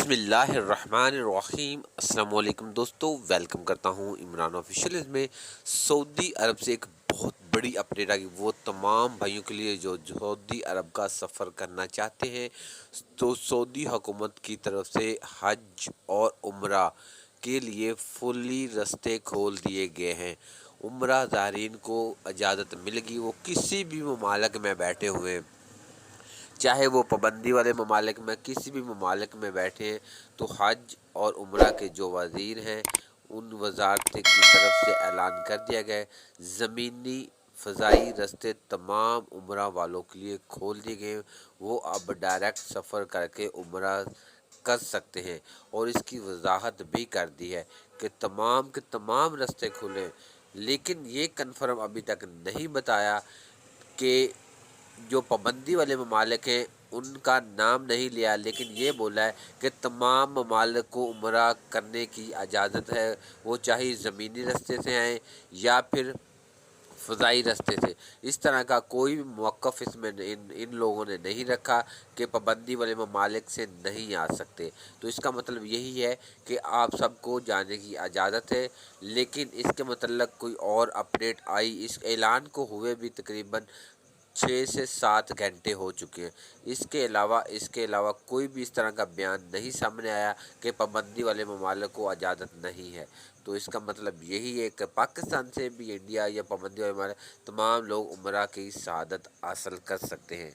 बिस्मिल्लाहिर्रहमानिर्रहीम। अस्सलाम वालेकुम दोस्तों, वेलकम करता हूँ इमरान ऑफिशियल में। सऊदी अरब से एक बहुत बड़ी अपडेट आ गई, वो तमाम भाइयों के लिए जो सऊदी अरब का सफ़र करना चाहते हैं। तो सऊदी हुकूमत की तरफ से हज और उम्रा के लिए फुली रास्ते खोल दिए गए हैं। उम्रा ज़ायरीन को इजाज़त मिल गई, वो किसी भी ममालिक में बैठे हुए हैं, चाहे वो पाबंदी वाले ममालिक में किसी भी ममालिक में बैठे हैं, तो हज और उम्रा के जो वज़ीर हैं उन वजारत की तरफ से ऐलान कर दिया गया है। ज़मीनी फ़ज़ाई रास्ते तमाम उम्रा वालों के लिए खोल दिए गए हैं। वो अब डायरेक्ट सफ़र करके उम्रा कर सकते हैं, और इसकी वजाहत भी कर दी है कि तमाम के तमाम रास्ते खुले। लेकिन ये कन्फर्म अभी तक नहीं बताया कि जो पाबंदी वाले ममालिक हैं उनका नाम नहीं लिया, लेकिन ये बोला है कि तमाम ममालिक को उम्रा करने की इजाज़त है, वो चाहे ज़मीनी रास्ते से आएँ या फिर फ़ज़ाई रास्ते से। इस तरह का कोई भी मौक़िफ़ इसमें इन लोगों ने नहीं रखा कि पाबंदी वाले ममालिक से नहीं आ सकते। तो इसका मतलब यही है कि आप सबको जाने की इजाज़त है, लेकिन इसके मतलब कोई और अपडेट आई, इस ऐलान को हुए भी तकरीबन 6 से 7 घंटे हो चुके हैं। इसके अलावा कोई भी इस तरह का बयान नहीं सामने आया कि पाबंदी वाले ममालिक को इजाज़त नहीं है। तो इसका मतलब यही है कि पाकिस्तान से भी इंडिया या पाबंदी वाले ममालिक तमाम लोग उम्रा की शहादत हासिल कर सकते हैं।